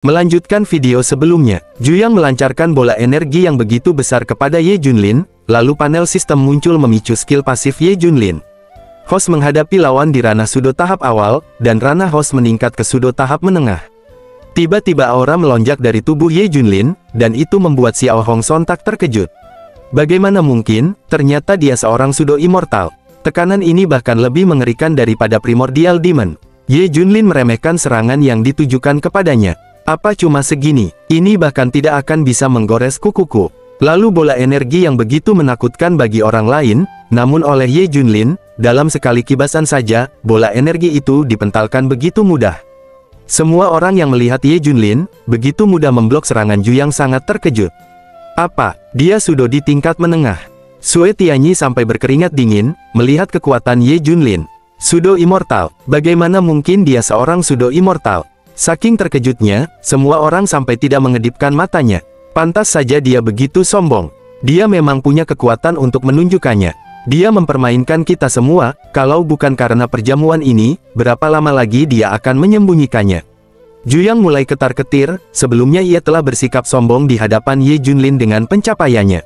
Melanjutkan video sebelumnya, Juyang melancarkan bola energi yang begitu besar kepada Ye Junlin, lalu panel sistem muncul memicu skill pasif Ye Junlin. Host menghadapi lawan di ranah Sudo tahap awal, dan ranah host meningkat ke Sudo tahap menengah. Tiba-tiba aura melonjak dari tubuh Ye Junlin, dan itu membuat Xiao Hong sontak terkejut. Bagaimana mungkin, ternyata dia seorang Sudo Immortal. Tekanan ini bahkan lebih mengerikan daripada Primordial Demon. Ye Junlin meremehkan serangan yang ditujukan kepadanya. Apa cuma segini? Ini bahkan tidak akan bisa menggores kukuku. Lalu bola energi yang begitu menakutkan bagi orang lain, namun oleh Ye Junlin, dalam sekali kibasan saja, bola energi itu dipentalkan begitu mudah. Semua orang yang melihat Ye Junlin, begitu mudah memblok serangan Juyang sangat terkejut. Apa? Dia sudo di tingkat menengah. Sue Tianyi sampai berkeringat dingin, melihat kekuatan Ye Junlin. Sudo Immortal, bagaimana mungkin dia seorang Sudo Immortal? Saking terkejutnya, semua orang sampai tidak mengedipkan matanya. Pantas saja dia begitu sombong. Dia memang punya kekuatan untuk menunjukkannya. Dia mempermainkan kita semua, kalau bukan karena perjamuan ini, berapa lama lagi dia akan menyembunyikannya. Juyang mulai ketar-ketir, sebelumnya ia telah bersikap sombong di hadapan Ye Junlin dengan pencapaiannya.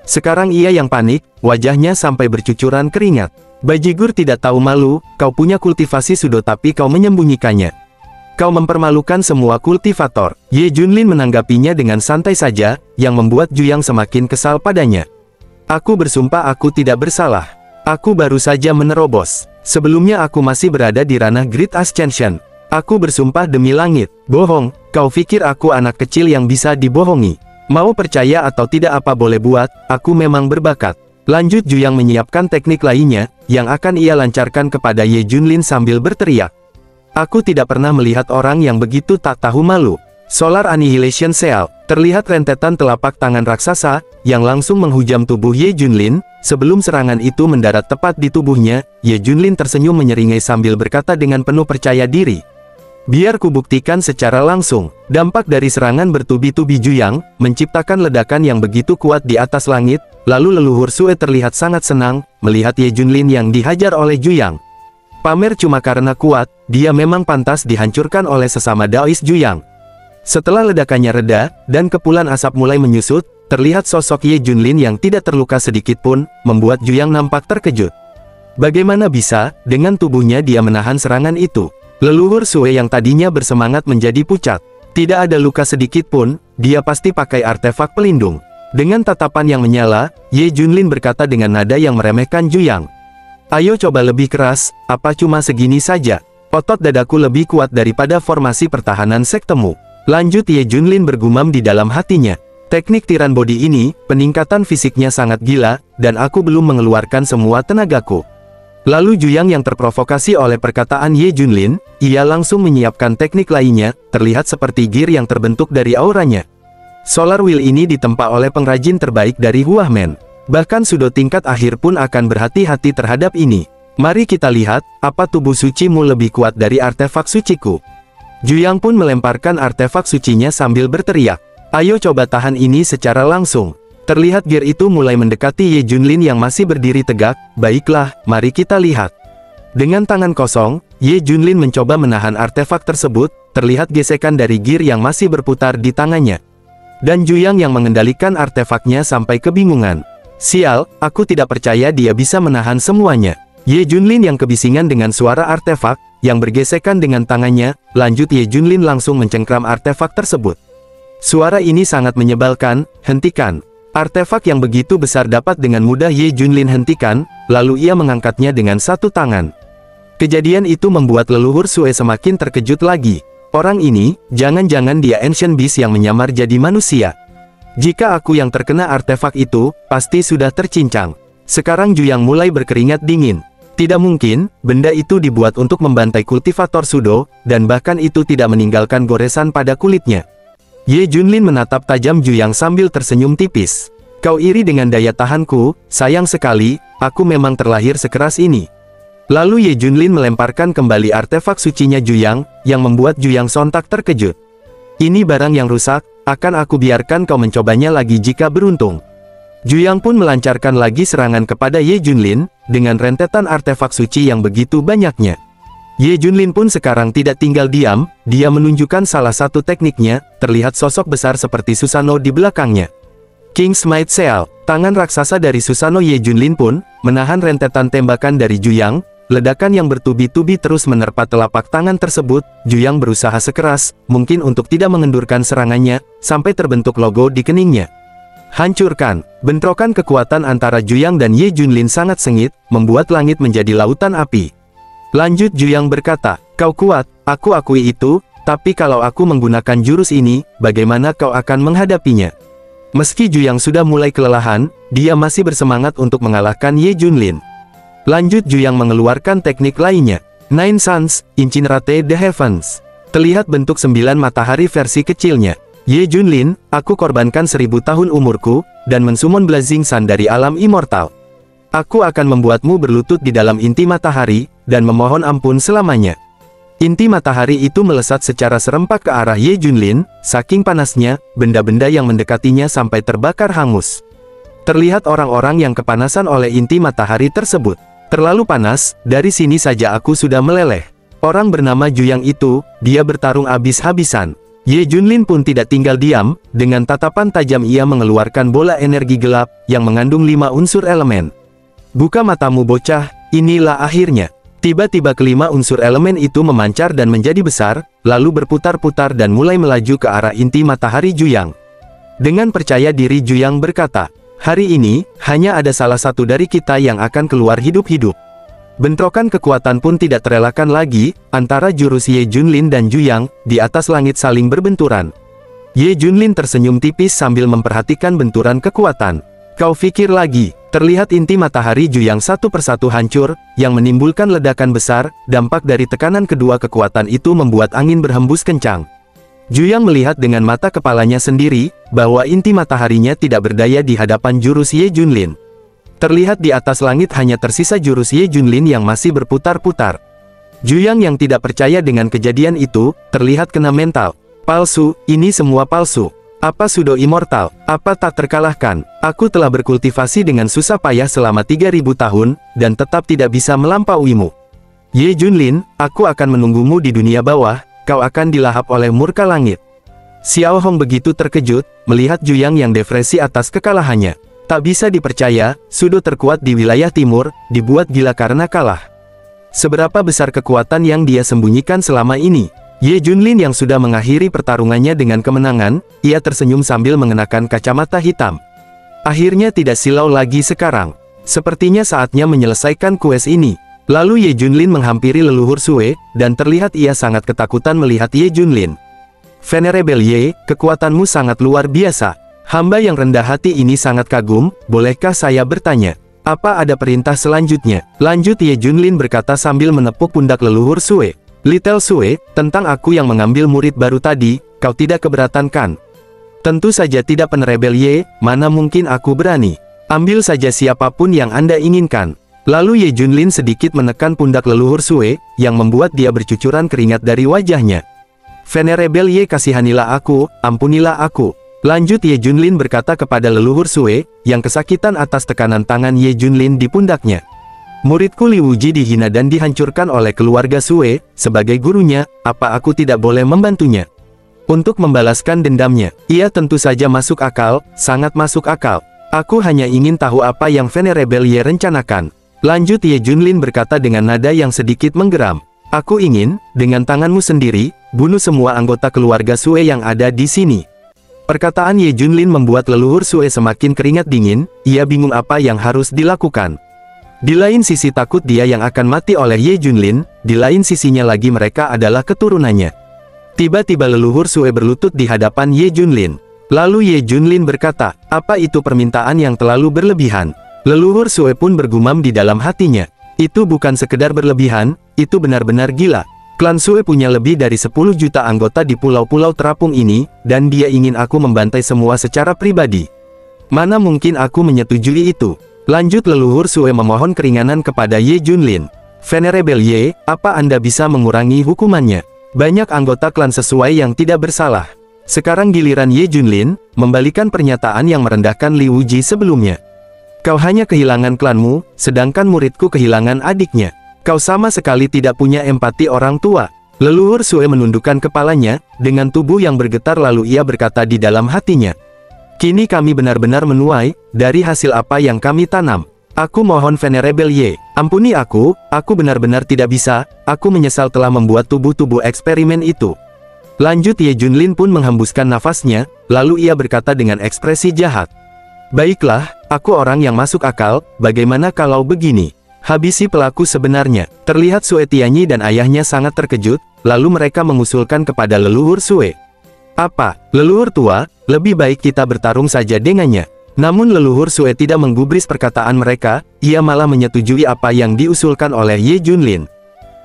Sekarang ia yang panik, wajahnya sampai bercucuran keringat. Bajigur tidak tahu malu, kau punya kultivasi sudo tapi kau menyembunyikannya. Kau mempermalukan semua kultivator. Ye Junlin menanggapinya dengan santai saja, yang membuat Juyang semakin kesal padanya. Aku bersumpah aku tidak bersalah. Aku baru saja menerobos. Sebelumnya aku masih berada di ranah Great Ascension. Aku bersumpah demi langit. Bohong, kau pikir aku anak kecil yang bisa dibohongi? Mau percaya atau tidak apa boleh buat, aku memang berbakat. Lanjut Juyang menyiapkan teknik lainnya, yang akan ia lancarkan kepada Ye Junlin sambil berteriak. Aku tidak pernah melihat orang yang begitu tak tahu malu. Solar Annihilation Seal, terlihat rentetan telapak tangan raksasa, yang langsung menghujam tubuh Ye Junlin. Sebelum serangan itu mendarat tepat di tubuhnya, Ye Junlin tersenyum menyeringai sambil berkata dengan penuh percaya diri. Biar kubuktikan secara langsung. Dampak dari serangan bertubi-tubi Juyang, menciptakan ledakan yang begitu kuat di atas langit, lalu leluhur Sue terlihat sangat senang, melihat Ye Junlin yang dihajar oleh Juyang. Pamer cuma karena kuat, dia memang pantas dihancurkan oleh sesama Daois Juyang. Setelah ledakannya reda, dan kepulan asap mulai menyusut, terlihat sosok Ye Junlin yang tidak terluka sedikit pun, membuat Juyang nampak terkejut. Bagaimana bisa, dengan tubuhnya dia menahan serangan itu? Leluhur Sue yang tadinya bersemangat menjadi pucat. Tidak ada luka sedikit pun, dia pasti pakai artefak pelindung. Dengan tatapan yang menyala, Ye Junlin berkata dengan nada yang meremehkan Juyang. Ayo coba lebih keras, apa cuma segini saja? Otot dadaku lebih kuat daripada formasi pertahanan sektemu. Lanjut Ye Junlin bergumam di dalam hatinya. Teknik tiran body ini, peningkatan fisiknya sangat gila, dan aku belum mengeluarkan semua tenagaku. Lalu Juyang yang terprovokasi oleh perkataan Ye Junlin, ia langsung menyiapkan teknik lainnya, terlihat seperti gear yang terbentuk dari auranya. Solar Wheel ini ditempa oleh pengrajin terbaik dari Huahmen. Bahkan sudo tingkat akhir pun akan berhati-hati terhadap ini. Mari kita lihat, apa tubuh sucimu lebih kuat dari artefak suciku. Juyang pun melemparkan artefak sucinya sambil berteriak. Ayo coba tahan ini secara langsung. Terlihat gear itu mulai mendekati Ye Junlin yang masih berdiri tegak. Baiklah, mari kita lihat. Dengan tangan kosong, Ye Junlin mencoba menahan artefak tersebut, terlihat gesekan dari gear yang masih berputar di tangannya. Dan Juyang yang mengendalikan artefaknya sampai kebingungan. Sial, aku tidak percaya dia bisa menahan semuanya. Ye Junlin yang kebisingan dengan suara artefak, yang bergesekan dengan tangannya, lanjut Ye Junlin langsung mencengkram artefak tersebut. Suara ini sangat menyebalkan, hentikan. Artefak yang begitu besar dapat dengan mudah Ye Junlin hentikan, lalu ia mengangkatnya dengan satu tangan. Kejadian itu membuat leluhur Sue semakin terkejut lagi. Orang ini, jangan-jangan dia Ancient Beast yang menyamar jadi manusia. Jika aku yang terkena artefak itu, pasti sudah tercincang. Sekarang Juyang mulai berkeringat dingin. Tidak mungkin, benda itu dibuat untuk membantai kultivator sudo, dan bahkan itu tidak meninggalkan goresan pada kulitnya. Ye Junlin menatap tajam Juyang sambil tersenyum tipis. Kau iri dengan daya tahanku, sayang sekali, aku memang terlahir sekeras ini. Lalu Ye Junlin melemparkan kembali artefak sucinya Juyang, yang membuat Juyang sontak terkejut. Ini barang yang rusak, akan aku biarkan kau mencobanya lagi jika beruntung. Juyang pun melancarkan lagi serangan kepada Ye Junlin, dengan rentetan artefak suci yang begitu banyaknya. Ye Junlin pun sekarang tidak tinggal diam, dia menunjukkan salah satu tekniknya, terlihat sosok besar seperti Susanoo di belakangnya. King Smite Seal, tangan raksasa dari Susanoo Ye Junlin pun, menahan rentetan tembakan dari Juyang, ledakan yang bertubi-tubi terus menerpa telapak tangan tersebut, Juyang berusaha sekeras, mungkin untuk tidak mengendurkan serangannya, sampai terbentuk logo di keningnya. Hancurkan, bentrokan kekuatan antara Juyang dan Ye Junlin sangat sengit, membuat langit menjadi lautan api. Lanjut Juyang berkata, kau kuat, aku akui itu, tapi kalau aku menggunakan jurus ini, bagaimana kau akan menghadapinya? Meski Juyang sudah mulai kelelahan, dia masih bersemangat untuk mengalahkan Ye Junlin. Lanjut Juyang mengeluarkan teknik lainnya, Nine Suns, Incinerate the Heavens. Terlihat bentuk 9 matahari versi kecilnya. Ye Junlin, aku korbankan 1000 tahun umurku, dan mensummon Blazing Sun dari alam immortal. Aku akan membuatmu berlutut di dalam inti matahari, dan memohon ampun selamanya. Inti matahari itu melesat secara serempak ke arah Ye Junlin, saking panasnya, benda-benda yang mendekatinya sampai terbakar hangus. Terlihat orang-orang yang kepanasan oleh inti matahari tersebut. Terlalu panas, dari sini saja aku sudah meleleh. Orang bernama Juyang itu, dia bertarung habis-habisan. Ye Junlin pun tidak tinggal diam, dengan tatapan tajam ia mengeluarkan bola energi gelap, yang mengandung 5 unsur elemen. Buka matamu bocah, inilah akhirnya. Tiba-tiba kelima unsur elemen itu memancar dan menjadi besar, lalu berputar-putar dan mulai melaju ke arah inti matahari Juyang. Dengan percaya diri Juyang berkata, hari ini, hanya ada salah satu dari kita yang akan keluar hidup-hidup. Bentrokan kekuatan pun tidak terelakkan lagi, antara jurus Ye Junlin dan Juyang, di atas langit saling berbenturan. Ye Junlin tersenyum tipis sambil memperhatikan benturan kekuatan. Kau pikir lagi, terlihat inti matahari Juyang satu persatu hancur, yang menimbulkan ledakan besar, dampak dari tekanan kedua kekuatan itu membuat angin berhembus kencang. Juyang melihat dengan mata kepalanya sendiri, bahwa inti mataharinya tidak berdaya di hadapan jurus Ye Junlin. Terlihat di atas langit hanya tersisa jurus Ye Junlin yang masih berputar-putar. Juyang yang tidak percaya dengan kejadian itu, terlihat kena mental. Palsu, ini semua palsu. Apa Sudo Immortal? Apa tak terkalahkan? Aku telah berkultivasi dengan susah payah selama 3000 tahun, dan tetap tidak bisa melampauimu. Ye Junlin, aku akan menunggumu di dunia bawah, kau akan dilahap oleh murka langit. Xiao Hong begitu terkejut, melihat Juyang yang depresi atas kekalahannya. Tak bisa dipercaya, Sudo terkuat di wilayah timur, dibuat gila karena kalah. Seberapa besar kekuatan yang dia sembunyikan selama ini? Ye Junlin yang sudah mengakhiri pertarungannya dengan kemenangan, ia tersenyum sambil mengenakan kacamata hitam. Akhirnya tidak silau lagi sekarang. Sepertinya saatnya menyelesaikan kues ini. Lalu Ye Junlin menghampiri leluhur Sue, dan terlihat ia sangat ketakutan melihat Ye Junlin. Venerable Ye, kekuatanmu sangat luar biasa. Hamba yang rendah hati ini sangat kagum, bolehkah saya bertanya? Apa ada perintah selanjutnya? Lanjut Ye Junlin berkata sambil menepuk pundak leluhur Sue. Little Sue, tentang aku yang mengambil murid baru tadi, kau tidak keberatan kan? Tentu saja tidak Venerable Ye, mana mungkin aku berani. Ambil saja siapapun yang Anda inginkan. Lalu Ye Junlin sedikit menekan pundak leluhur Sue, yang membuat dia bercucuran keringat dari wajahnya. Venerable Ye, kasihanilah aku, ampunilah aku. Lanjut Ye Junlin berkata kepada leluhur Sue, yang kesakitan atas tekanan tangan Ye Junlin di pundaknya. Muridku Li Wuji dihina dan dihancurkan oleh keluarga Sue, sebagai gurunya, apa aku tidak boleh membantunya? Untuk membalaskan dendamnya, ia tentu saja masuk akal, sangat masuk akal. Aku hanya ingin tahu apa yang Venerable Ye rencanakan. Lanjut Ye Junlin berkata dengan nada yang sedikit menggeram. Aku ingin, dengan tanganmu sendiri, bunuh semua anggota keluarga Sue yang ada di sini. Perkataan Ye Junlin membuat leluhur Sue semakin keringat dingin, ia bingung apa yang harus dilakukan. Di lain sisi takut dia yang akan mati oleh Ye Junlin, di lain sisinya lagi mereka adalah keturunannya. Tiba-tiba leluhur Sue berlutut di hadapan Ye Junlin. Lalu Ye Junlin berkata, apa itu permintaan yang terlalu berlebihan? Leluhur Sue pun bergumam di dalam hatinya. Itu bukan sekedar berlebihan, itu benar-benar gila. Klan Sue punya lebih dari 10 juta anggota di pulau-pulau terapung ini, dan dia ingin aku membantai semua secara pribadi. Mana mungkin aku menyetujui itu? Lanjut leluhur Sue memohon keringanan kepada Ye Junlin. Venerable Ye, apa Anda bisa mengurangi hukumannya? Banyak anggota klan sesuai yang tidak bersalah. Sekarang giliran Ye Junlin, membalikan pernyataan yang merendahkan Li Wuji sebelumnya. Kau hanya kehilangan klanmu, sedangkan muridku kehilangan adiknya. Kau sama sekali tidak punya empati orang tua. Leluhur Sue menundukkan kepalanya, dengan tubuh yang bergetar lalu ia berkata di dalam hatinya. Kini kami benar-benar menuai, dari hasil apa yang kami tanam. Aku mohon Venerable Ye, ampuni aku benar-benar tidak bisa, aku menyesal telah membuat tubuh-tubuh eksperimen itu. Lanjut Ye Junlin pun menghembuskan nafasnya, lalu ia berkata dengan ekspresi jahat. Baiklah, aku orang yang masuk akal, bagaimana kalau begini? Habisi pelaku sebenarnya. Terlihat Sue Tianyi dan ayahnya sangat terkejut, lalu mereka mengusulkan kepada leluhur Sue. Apa, leluhur tua, lebih baik kita bertarung saja dengannya. Namun leluhur Sue tidak menggubris perkataan mereka, ia malah menyetujui apa yang diusulkan oleh Ye Junlin.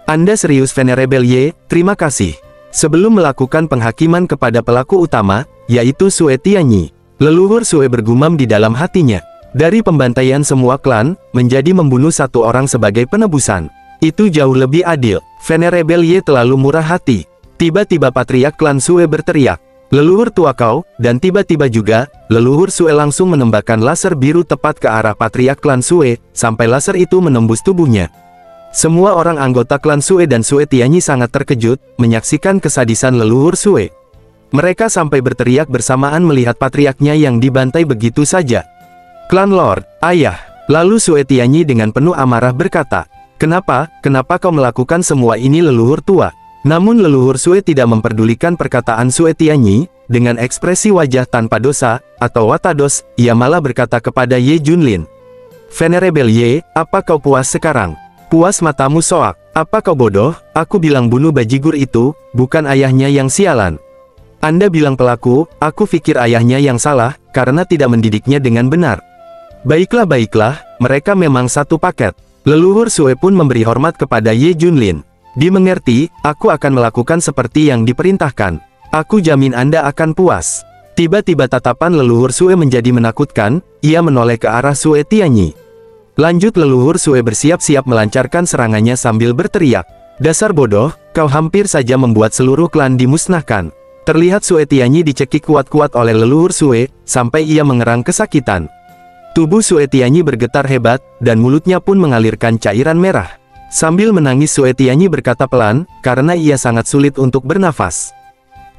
Anda serius Venerable Ye, terima kasih. Sebelum melakukan penghakiman kepada pelaku utama, yaitu Sue Tianyi, leluhur Sue bergumam di dalam hatinya. Dari pembantaian semua klan, menjadi membunuh satu orang sebagai penebusan. Itu jauh lebih adil. Venerable Ye terlalu murah hati. Tiba-tiba patriark klan Sue berteriak. Leluhur tua kau, dan tiba-tiba juga, leluhur Sue langsung menembakkan laser biru tepat ke arah patriark klan Sue, sampai laser itu menembus tubuhnya. Semua orang anggota klan Sue dan Sue Tianyi sangat terkejut, menyaksikan kesadisan leluhur Sue. Mereka sampai berteriak bersamaan melihat patriarknya yang dibantai begitu saja. Klan Lord, ayah. Lalu Sue Tianyi dengan penuh amarah berkata, kenapa kau melakukan semua ini leluhur tua? Namun leluhur Sue tidak memperdulikan perkataan Sue Tianyi, dengan ekspresi wajah tanpa dosa, atau watados, ia malah berkata kepada Ye Junlin. Venerable Ye, apa kau puas sekarang? Puas matamu soak, apa kau bodoh? Aku bilang bunuh bajigur itu, bukan ayahnya yang sialan. Anda bilang pelaku, aku pikir ayahnya yang salah, karena tidak mendidiknya dengan benar. Baiklah, mereka memang satu paket. Leluhur Sue pun memberi hormat kepada Ye Junlin. Dimengerti, aku akan melakukan seperti yang diperintahkan. Aku jamin Anda akan puas. Tiba-tiba tatapan leluhur Sue menjadi menakutkan, ia menoleh ke arah Sue Tianyi. Lanjut leluhur Sue bersiap-siap melancarkan serangannya sambil berteriak. Dasar bodoh, kau hampir saja membuat seluruh klan dimusnahkan. Terlihat Sue Tianyi dicekik kuat-kuat oleh leluhur Sue, sampai ia mengerang kesakitan. Tubuh Sue Tianyi bergetar hebat, dan mulutnya pun mengalirkan cairan merah. Sambil menangis Sue Tianyi berkata pelan, karena ia sangat sulit untuk bernafas.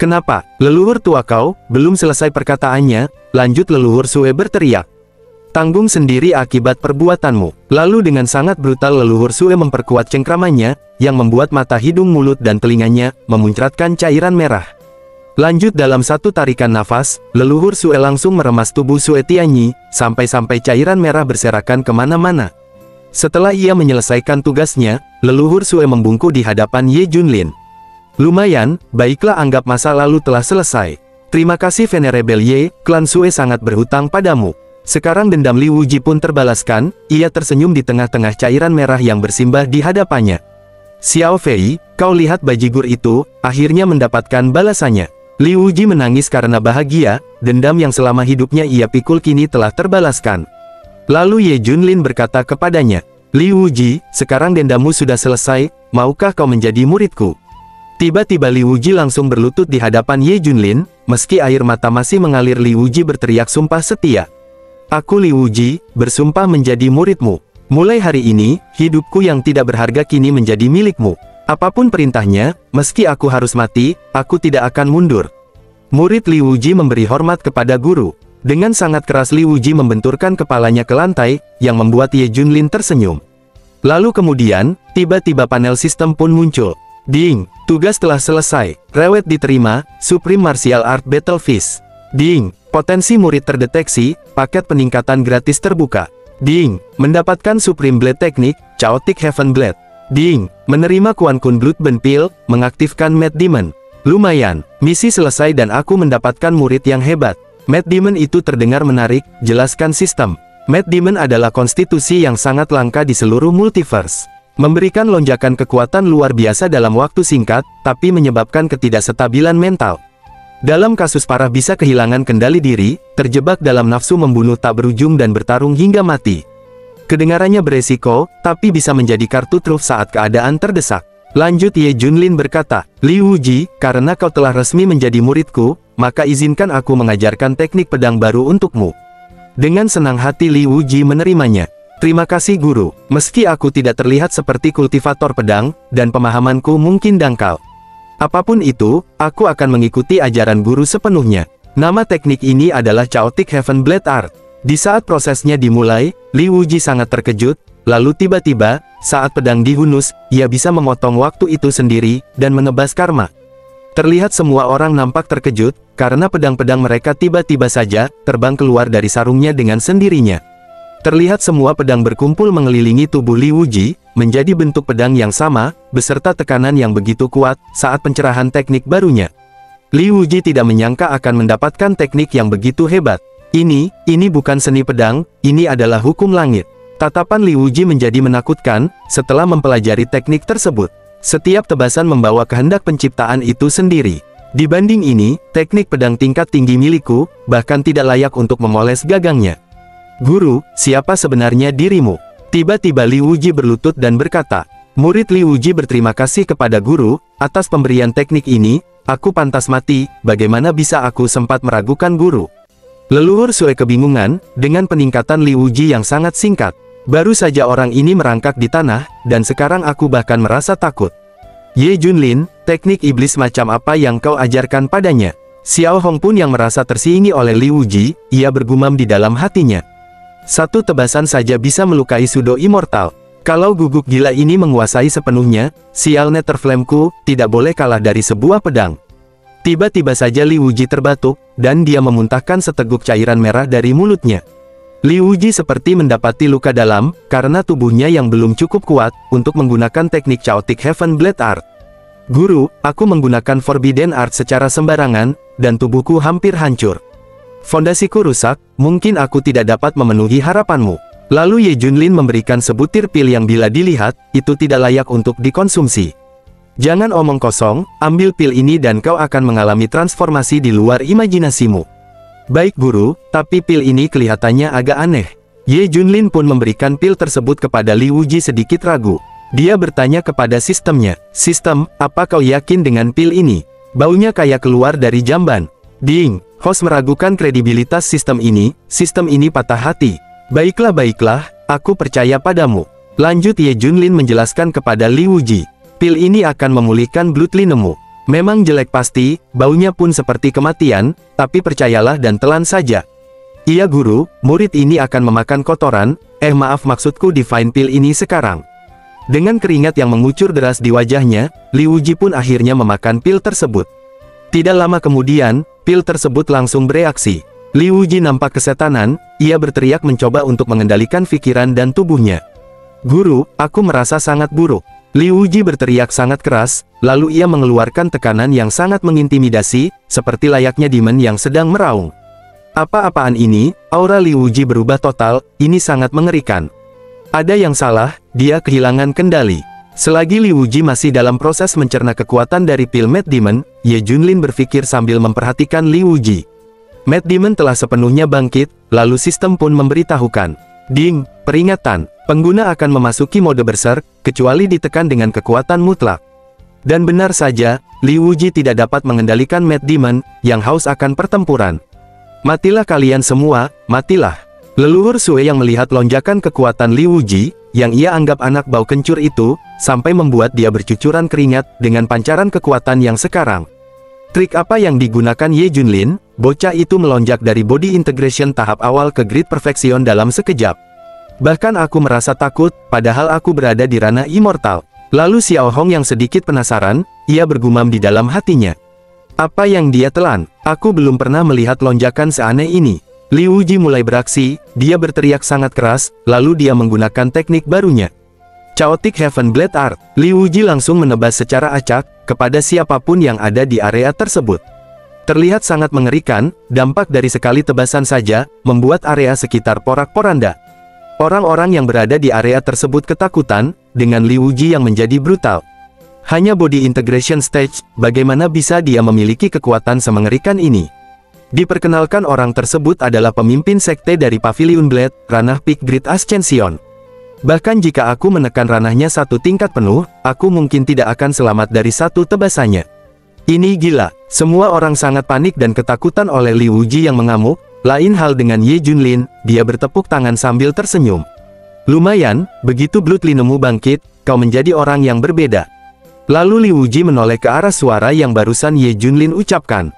Kenapa, leluhur tua kau, belum selesai perkataannya, lanjut leluhur Sue berteriak. Tanggung sendiri akibat perbuatanmu. Lalu dengan sangat brutal leluhur Sue memperkuat cengkramannya, yang membuat mata hidung mulut dan telinganya, memuncratkan cairan merah. Lanjut dalam satu tarikan nafas, leluhur Sue langsung meremas tubuh Sue Tianyi, sampai-sampai cairan merah berserakan kemana-mana. Setelah ia menyelesaikan tugasnya, leluhur Sue membungkuk di hadapan Ye Junlin. Lumayan, baiklah anggap masa lalu telah selesai. Terima kasih Venerable Ye, klan Sue sangat berhutang padamu. Sekarang dendam Li Wuji pun terbalaskan, ia tersenyum di tengah-tengah cairan merah yang bersimbah di hadapannya. Xiao Fei, kau lihat bajigur itu, akhirnya mendapatkan balasannya. Li Wuji menangis karena bahagia, dendam yang selama hidupnya ia pikul kini telah terbalaskan. Lalu Ye Junlin berkata kepadanya, Li Wuji, sekarang dendammu sudah selesai, maukah kau menjadi muridku? Tiba-tiba Li Wuji langsung berlutut di hadapan Ye Junlin, meski air mata masih mengalir Li Wuji berteriak sumpah setia. Aku Li Wuji, bersumpah menjadi muridmu. Mulai hari ini, hidupku yang tidak berharga kini menjadi milikmu. Apapun perintahnya, meski aku harus mati, aku tidak akan mundur. Murid Li Wuji memberi hormat kepada guru. Dengan sangat keras Li Wuji membenturkan kepalanya ke lantai, yang membuat Ye Junlin tersenyum. Lalu kemudian, tiba-tiba panel sistem pun muncul. Ding, tugas telah selesai. Rewet diterima, Supreme Martial Art Battle Fist. Ding, potensi murid terdeteksi, paket peningkatan gratis terbuka. Ding, mendapatkan Supreme Blade Technique, Chaotic Heaven Blade. Ding, menerima Quan Kun Bloodbond Pill, mengaktifkan Mad Demon. Lumayan, misi selesai dan aku mendapatkan murid yang hebat. Mad Demon itu terdengar menarik, jelaskan sistem. Mad Demon adalah konstitusi yang sangat langka di seluruh multiverse. Memberikan lonjakan kekuatan luar biasa dalam waktu singkat, tapi menyebabkan ketidakstabilan mental. Dalam kasus parah bisa kehilangan kendali diri, terjebak dalam nafsu membunuh tak berujung dan bertarung hingga mati. Kedengarannya beresiko, tapi bisa menjadi kartu truf saat keadaan terdesak. Lanjut Ye Junlin berkata, Li Wuji, karena kau telah resmi menjadi muridku, maka izinkan aku mengajarkan teknik pedang baru untukmu. Dengan senang hati Li Wuji menerimanya. Terima kasih guru, meski aku tidak terlihat seperti kultivator pedang, dan pemahamanku mungkin dangkal. Apapun itu, aku akan mengikuti ajaran guru sepenuhnya. Nama teknik ini adalah Chaotic Heaven Blade Art. Di saat prosesnya dimulai, Li Wuji sangat terkejut, lalu tiba-tiba, saat pedang dihunus, ia bisa memotong waktu itu sendiri, dan menebas karma. Terlihat semua orang nampak terkejut, karena pedang-pedang mereka tiba-tiba saja, terbang keluar dari sarungnya dengan sendirinya. Terlihat semua pedang berkumpul mengelilingi tubuh Li Wuji, menjadi bentuk pedang yang sama, beserta tekanan yang begitu kuat, saat pencerahan teknik barunya. Li Wuji tidak menyangka akan mendapatkan teknik yang begitu hebat. Ini bukan seni pedang, ini adalah hukum langit. Tatapan Li Wuji menjadi menakutkan, setelah mempelajari teknik tersebut. Setiap tebasan membawa kehendak penciptaan itu sendiri. Dibanding ini, teknik pedang tingkat tinggi milikku, bahkan tidak layak untuk memoles gagangnya. Guru, siapa sebenarnya dirimu? Tiba-tiba Li Wuji berlutut dan berkata, murid Li Wuji berterima kasih kepada guru, atas pemberian teknik ini, aku pantas mati, bagaimana bisa aku sempat meragukan guru? Leluhur Sue kebingungan, dengan peningkatan Li Wuji yang sangat singkat. Baru saja orang ini merangkak di tanah, dan sekarang aku bahkan merasa takut. Ye Junlin, teknik iblis macam apa yang kau ajarkan padanya? Xiao Hong pun yang merasa tersingi oleh Li Wuji, ia bergumam di dalam hatinya. Satu tebasan saja bisa melukai Sudo Immortal. Kalau guguk gila ini menguasai sepenuhnya, sial Netherflameku, tidak boleh kalah dari sebuah pedang. Tiba-tiba saja Li Wuji terbatuk, dan dia memuntahkan seteguk cairan merah dari mulutnya. Li Wuji seperti mendapati luka dalam, karena tubuhnya yang belum cukup kuat, untuk menggunakan teknik Chaotic Heaven Blade Art. Guru, aku menggunakan Forbidden Art secara sembarangan, dan tubuhku hampir hancur. Fondasiku rusak, mungkin aku tidak dapat memenuhi harapanmu. Lalu Ye Junlin memberikan sebutir pil yang bila dilihat, itu tidak layak untuk dikonsumsi. Jangan omong kosong, ambil pil ini dan kau akan mengalami transformasi di luar imajinasimu. Baik guru, tapi pil ini kelihatannya agak aneh. Ye Junlin pun memberikan pil tersebut kepada Li Wuji sedikit ragu. Dia bertanya kepada sistemnya, sistem, apa kau yakin dengan pil ini? Baunya kayak keluar dari jamban. Ding, host meragukan kredibilitas sistem ini patah hati. Baiklah, aku percaya padamu. Lanjut Ye Junlin menjelaskan kepada Li Wuji. Pil ini akan memulihkan bloodlinemu. Memang jelek pasti, baunya pun seperti kematian, tapi percayalah dan telan saja. Iya guru, murid ini akan memakan kotoran, maksudku divine pil ini sekarang. Dengan keringat yang mengucur deras di wajahnya, Li Wuji pun akhirnya memakan pil tersebut. Tidak lama kemudian, pil tersebut langsung bereaksi. Li Wuji nampak kesetanan, ia berteriak mencoba untuk mengendalikan pikiran dan tubuhnya. Guru, aku merasa sangat buruk. Li Wuji berteriak sangat keras, lalu ia mengeluarkan tekanan yang sangat mengintimidasi, seperti layaknya demon yang sedang meraung. Apa-apaan ini? Aura Li Wuji berubah total, ini sangat mengerikan. Ada yang salah, dia kehilangan kendali. Selagi Li Wuji masih dalam proses mencerna kekuatan dari pil Mad Demon, Ye Junlin berpikir sambil memperhatikan Li Wuji. Mad Demon telah sepenuhnya bangkit, lalu sistem pun memberitahukan. Ding, peringatan, pengguna akan memasuki mode berserk, kecuali ditekan dengan kekuatan mutlak. Dan benar saja, Li Wuji tidak dapat mengendalikan Mad Demon, yang haus akan pertempuran. Matilah kalian semua, matilah. Leluhur Sue yang melihat lonjakan kekuatan Li Wuji, yang ia anggap anak bau kencur itu, sampai membuat dia bercucuran keringat, dengan pancaran kekuatan yang sekarang. Trik apa yang digunakan Ye Junlin? Bocah itu melonjak dari body integration tahap awal ke Great Perfection dalam sekejap. Bahkan aku merasa takut, padahal aku berada di ranah immortal. Lalu Xiao Hong yang sedikit penasaran, ia bergumam di dalam hatinya. Apa yang dia telan? Aku belum pernah melihat lonjakan seaneh ini. Li Wuji mulai beraksi, dia berteriak sangat keras, lalu dia menggunakan teknik barunya. Chaotic Heaven Blade Art. Li Wuji langsung menebas secara acak, kepada siapapun yang ada di area tersebut. Terlihat sangat mengerikan, dampak dari sekali tebasan saja, membuat area sekitar porak-poranda. Orang-orang yang berada di area tersebut ketakutan, dengan Li Wuji yang menjadi brutal. Hanya body integration stage, bagaimana bisa dia memiliki kekuatan semengerikan ini? Diperkenalkan orang tersebut adalah pemimpin sekte dari Pavilion Blade, ranah Peak Great Ascension. Bahkan jika aku menekan ranahnya satu tingkat penuh, aku mungkin tidak akan selamat dari satu tebasannya. Ini gila. Semua orang sangat panik dan ketakutan oleh Li Wuji yang mengamuk. Lain hal dengan Ye Junlin, dia bertepuk tangan sambil tersenyum. Lumayan, begitu Blood Linemu bangkit, kau menjadi orang yang berbeda. Lalu Li Wuji menoleh ke arah suara yang barusan Ye Junlin ucapkan.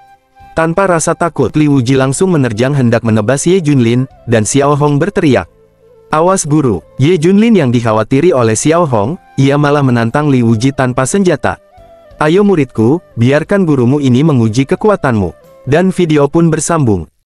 Tanpa rasa takut, Li Wuji langsung menerjang hendak menebas Ye Junlin, dan Xiao Hong berteriak. Awas guru, Ye Junlin yang dikhawatiri oleh Xiao Hong, ia malah menantang Li Wuji tanpa senjata. Ayo muridku, biarkan gurumu ini menguji kekuatanmu. Dan video pun bersambung.